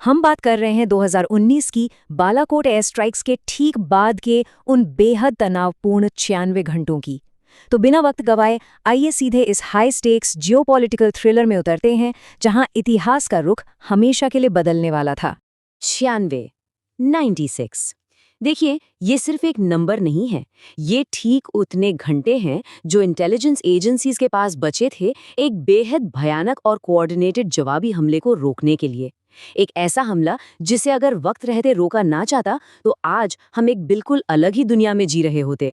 हम बात कर रहे हैं 2019 की बालाकोट एयर स्ट्राइक्स के ठीक बाद के उन बेहद तनावपूर्ण 96 घंटों की। तो बिना वक्त गवाए आइए सीधे इस हाई स्टेक्स जियोपॉलिटिकल थ्रिलर में उतरते हैं, जहां इतिहास का रुख हमेशा के लिए बदलने वाला था। 96 96। देखिए, ये सिर्फ एक नंबर नहीं है, ये ठीक उतने घंटे हैं जो इंटेलिजेंस एजेंसीज के पास बचे थे एक बेहद भयानक और कोऑर्डिनेटेड जवाबी हमले को रोकने के लिए। एक ऐसा हमला जिसे अगर वक्त रहते रोका ना जाता तो आज हम एक बिल्कुल अलग ही दुनिया में जी रहे होते।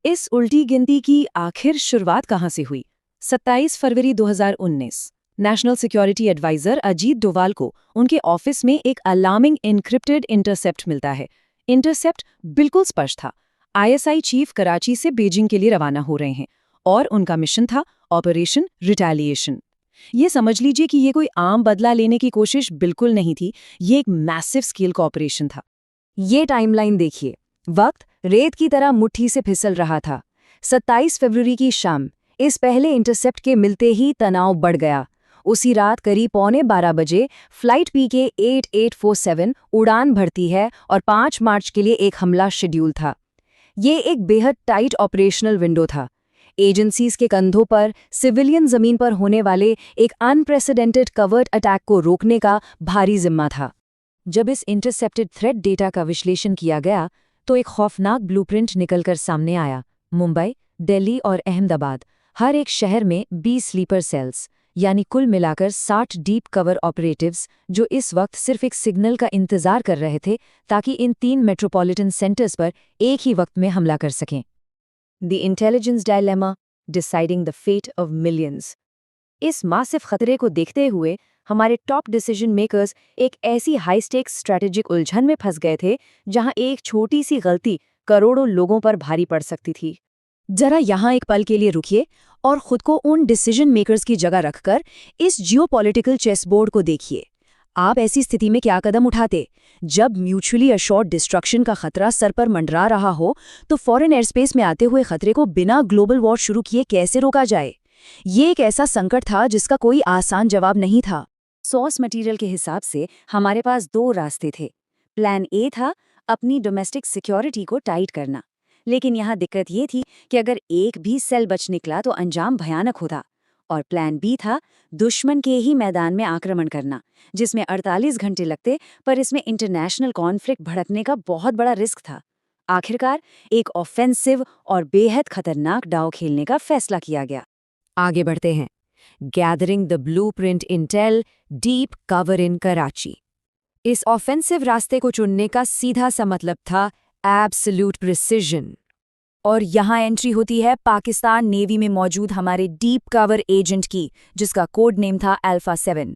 इस उल्टी गिनती की आखिर शुरुआत कहां से हुई? 27 फरवरी 2019 national security adviser Ajit Doval को उनके ऑफिस में एक अलार्मिंग एन्क्रिप्टेड इंटरसेप्ट मिलता है। इंटरसेप्ट बिल्कुल स्पष्ट था। आईएसआई चीफ कराची से बीजिंग के लिए रवाना हो रहे हैं और उनका मिशन था ऑपरेशन रिटेलिएशन। ये समझ लीजिए कि ये कोई आम बदला लेने की कोशिश बिल्कुल नहीं थी, ये एक मैसिव स्केल का ऑपरेशन था। ये टाइमलाइन देखिए, वक्त रेत की तरह मुट्ठी से फिसल रहा था। 27 फरवरी की शाम इस पहले इंटरसेप्ट के मिलते ही तनाव बढ़ गया। उसी रात करीब 11:15 बजे फ्लाइट पीके 8847 उड़ान भरती है और 5 मार्च के लिए एक हमला शेड्यूल था। ये एक बेहद टाइट ऑपरेशनल विंडो था। एजेंसीज के कंधों पर सिविलियन जमीन पर होने वाले एक अनप्रेसिडेंटेड कवर्ट अटैक को रोकने का भारी जिम्मा था। जब इस इंटरसेप्टेड थ्रेट डेटा का विश्लेषण किया गया तो एक खौफनाक ब्लूप्रिंट निकलकर सामने आया। मुंबई, दिल्ली और अहमदाबाद, हर एक शहर में 20 स्लीपर सेल्स, यानी कुल मिलाकर 60 डीप कवर ऑपरेटिव्स, जो इस वक्त सिर्फ एक सिग्नल का इंतजार कर रहे थे ताकि इन 3 मेट्रोपॉलिटन सेंटर्स पर एक ही वक्त में हमला कर सकें। The intelligence dilemma, deciding the fate of millions. इस मासिव खतरे को देखते हुए हमारे टॉप डिसीजन मेकर्स एक ऐसी हाई स्टेक्स स्ट्रैटेजिक उलझन में फंस गए थे जहां एक छोटी सी गलती करोड़ों लोगों पर भारी पड़ सकती थी। जरा यहाँ एक पल के लिए रुकिए और खुद को उन डिसीजन मेकर्स की जगह रखकर इस जियोपॉलिटिकल चेसबोर्ड को देखिए। आप ऐसी स्थिति में क्या कदम उठाते? जब म्यूचुअली अशोर्ड डिस्ट्रक्शन का खतरा सर पर मंडरा रहा हो तो फॉरेन एयरस्पेस में आते हुए खतरे को बिना ग्लोबल वॉर शुरू किए कैसे रोका जाए? ये एक ऐसा संकट था जिसका कोई आसान जवाब नहीं था। सोर्स मटेरियल के हिसाब से हमारे पास 2 रास्ते थे। प्लान ए था अपनी डोमेस्टिक सिक्योरिटी को टाइट करना, लेकिन यहाँ दिक्कत ये थी कि अगर एक भी सेल बच निकला तो अंजाम भयानक होता। और प्लान बी था दुश्मन के ही मैदान में आक्रमण करना, जिसमें 48 घंटे लगते पर इसमें इंटरनेशनल कॉन्फ्लिक्ट भड़कने का बहुत बड़ा रिस्क था। आखिरकार एक ऑफेंसिव और बेहद खतरनाक दांव खेलने का फैसला किया गया। आगे बढ़ते हैं। Gathering the blueprint Intel, deep cover in Karachi. इस ऑफेंसिव रास्ते को चुनने का सीधा सा मतलब था एब्सोल्यूट प्रिसिजन। और यहाँ एंट्री होती है पाकिस्तान नेवी में मौजूद हमारे डीप कवर एजेंट की, जिसका कोड नेम था अल्फा 7।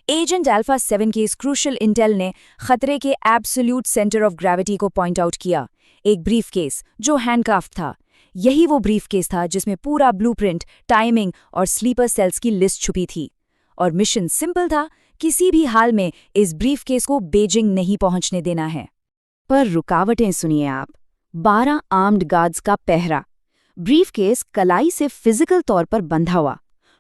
एजेंट अल्फा 7 के इस क्रूशल इंटेल ने खतरे के एब्सोल्यूट सेंटर ऑफ ग्रेविटी को पॉइंट आउट किया, एक ब्रीफकेस जो हैंडक्राफ्ट था। यही वो ब्रीफकेस था जिसमें पूरा ब्लूप्रिंट, टाइमिंग और स्लीपर सेल्स की लिस्ट छुपी थी। और मिशन सिंपल था, किसी भी हाल में इस ब्रीफकेस को बीजिंग नहीं पहुंचने देना है। पर रुकावटें सुनिए आप। 12 आर्म्ड गार्ड्स का पहरा, ब्रीफकेस कलाई से फिजिकल तौर पर बंधा हुआ,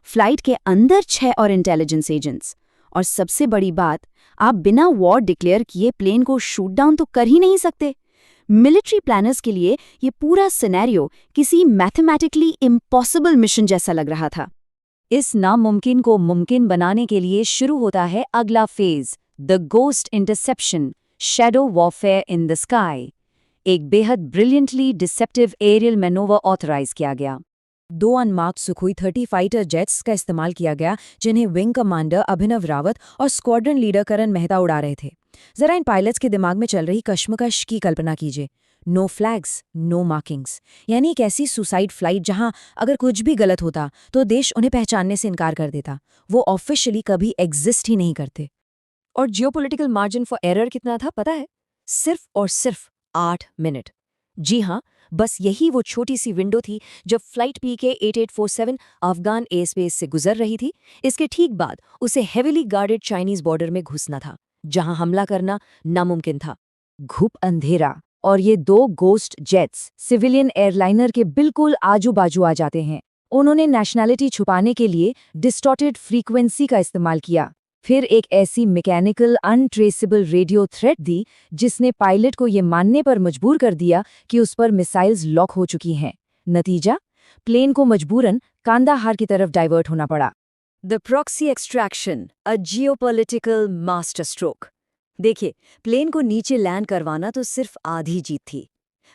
फ्लाइट के अंदर 6 और इंटेलिजेंस एजेंट्स, और सबसे बड़ी बात, आप बिना वॉर डिक्लेयर किए प्लेन को शूट डाउन तो कर ही नहीं सकते। मिलिट्री प्लानर्स के लिए ये पूरा सिनेरियो किसी मैथमेटिकली इम्पॉसिबल मिशन जैसा लग रहा था। इस नामुमकिन को मुमकिन बनाने के लिए शुरू होता है अगला phase, the ghost interception, shadow warfare in the sky. एक बेहद brilliantly deceptive aerial manoeuvre authorise किया गया। 2 अनमार्क्ड सुखोई 30 फाइटर जेट्स का इस्तेमाल किया गया, जिन्हें विंग कमांडर अभिनव रावत और स्क्वाड्रन लीडर करण मेहता उड़ा रहे थे। जरा इन पायलट्स के दिमाग में चल रही कश्मकश की कल्पना कीजिए। नो फ्लैग्स, नो मार्किंग्स, यानी एक ऐसी सुसाइड फ्लाइट जहां अगर कुछ भी गलत होता तो देश उन्हें पहचानने से इनकार कर देता। वो ऑफिशियली कभी एग्जिस्ट ही नहीं करते। और जियोपॉलिटिकल मार्जिन फॉर एरर कितना था पता है? सिर्फ और सिर्फ 8 मिनट। जी हाँ, बस यही वो छोटी सी विंडो थी जब फ्लाइट पीके 8847 अफगान एयरस्पेस से गुजर रही थी। इसके ठीक बाद उसे हेविली गार्डेड चाइनीज बॉर्डर में घुसना था, जहां हमला करना नामुमकिन था। घुप अंधेरा, और ये 2 गोस्ट जेट्स सिविलियन एयरलाइनर के बिल्कुल आजू बाजू आ जाते हैं। उन्होंने नेशनैलिटी छुपाने के लिए डिस्टॉर्टेड फ्रीक्वेंसी का इस्तेमाल किया। फिर एक ऐसी मैकेनिकल अनट्रेसेबल रेडियो थ्रेट दी जिसने पायलट को ये मानने पर मजबूर कर दिया कि उस पर मिसाइल्स लॉक हो चुकी हैं। नतीजा, प्लेन को मजबूरन कांदाहार की तरफ डाइवर्ट होना पड़ा। The proxy extraction, a geopolitical master stroke. देखिए, प्लेन को नीचे लैंड करवाना तो सिर्फ आधी जीत थी।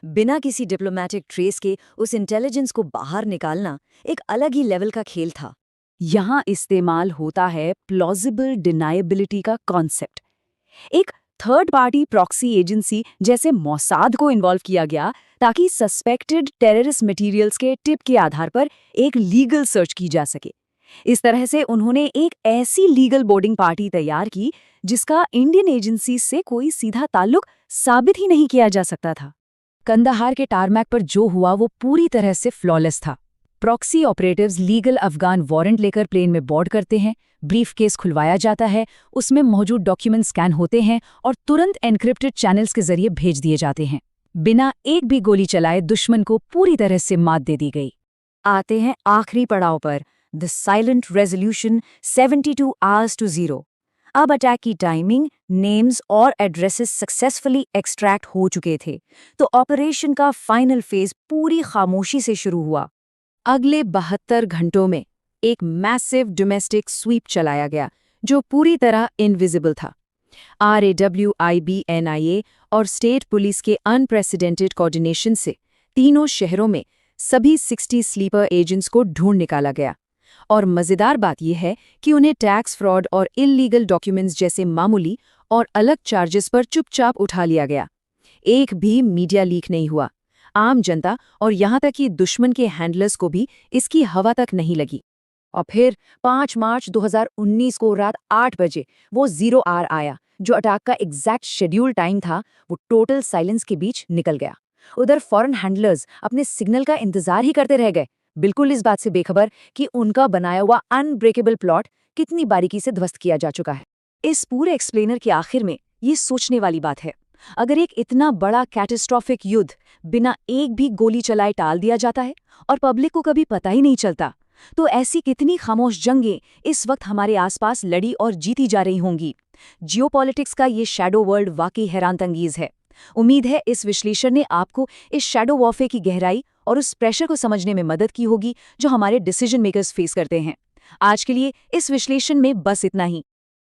बिना किसी डिप्लोमेटिक ट्रेस के उस इंटेलिजेंस को बाहर निकालना एक अलग ही लेवल का खेल था। यहाँ इस्तेमाल होता है प्लॉजिबल डिनायबिलिटी का कॉन्सेप्ट। एक थर्ड पार्टी प्रॉक्सी एजेंसी जैसे मोसाद को इन्वॉल्व किया गया ताकि सस्पेक्टेड टेररिस्ट मटेरियल्स के टिप के आधार पर एक लीगल सर्च की जा सके। इस तरह से उन्होंने एक ऐसी लीगल बोर्डिंग पार्टी तैयार की जिसका इंडियन एजेंसी से कोई सीधा ताल्लुक साबित ही नहीं किया जा सकता था। कंदाहार के टारमैक पर जो हुआ वो पूरी तरह से फ्लॉलेस था। Proxy operatives legal Afghan warrant लेकर प्लेन में बोर्ड करते हैं, ब्रीफ केस खुलवाया जाता है, उसमें मौजूद डॉक्यूमेंट स्कैन होते हैं और तुरंत एन्क्रिप्टेड चैनल्स के जरिए भेज दिए जाते हैं। बिना एक भी गोली चलाए दुश्मन को पूरी तरह से मात दे दी गई। आते हैं आखिरी पड़ाव पर, the silent resolution 72 hours to 0। अब अटैक की टाइमिंग, नेम्स और एड्रेसेस सक्सेसफुली एक्सट्रैक्ट हो चुके थे, तो ऑपरेशन का फाइनल फेज पूरी खामोशी से शुरू हुआ। अगले 72 घंटों में एक मैसिव डोमेस्टिक स्वीप चलाया गया जो पूरी तरह इनविजिबल था। RAW, NIA और स्टेट पुलिस के अनप्रेसिडेंटेड कोऑर्डिनेशन से तीनों शहरों में सभी 60 स्लीपर एजेंट्स को ढूंढ निकाला गया। और मज़ेदार बात यह है कि उन्हें टैक्स फ्रॉड और इल्लीगल डॉक्यूमेंट्स जैसे मामूली और अलग चार्जेस पर चुपचाप उठा लिया गया। एक भी मीडिया लीक नहीं हुआ। आम जनता और यहाँ तक कि दुश्मन के हैंडलर्स को भी इसकी हवा तक नहीं लगी। और फिर 5 मार्च 2019 को रात 8 बजे वो 0 आवर आया, जो अटैक का एग्जैक्ट शेड्यूल टाइम था। वो टोटल साइलेंस के बीच निकल गया। उधर फॉरेन हैंडलर्स अपने सिग्नल का इंतजार ही करते रह गए, बिल्कुल इस बात से बेखबर कि उनका बनाया हुआ अनब्रेकेबल प्लॉट कितनी बारीकी से ध्वस्त किया जा चुका है। इस पूरे एक्सप्लेनर के आखिर में ये सोचने वाली बात है, अगर एक इतना बड़ा कैटास्ट्रोफिक युद्ध बिना एक भी गोली चलाए टाल दिया जाता है और पब्लिक को कभी पता ही नहीं चलता, तो ऐसी कितनी खामोश जंगें इस वक्त हमारे आसपास लड़ी और जीती जा रही होंगी। जियोपॉलिटिक्स का ये शैडो वर्ल्ड वाकई हैरानतंगीज है। उम्मीद है इस विश्लेषण ने आपको इस शैडो वॉरफेयर की गहराई और उस प्रेशर को समझने में मदद की होगी जो हमारे डिसीजन मेकर्स फेस करते हैं। आज के लिए इस विश्लेषण में बस इतना ही।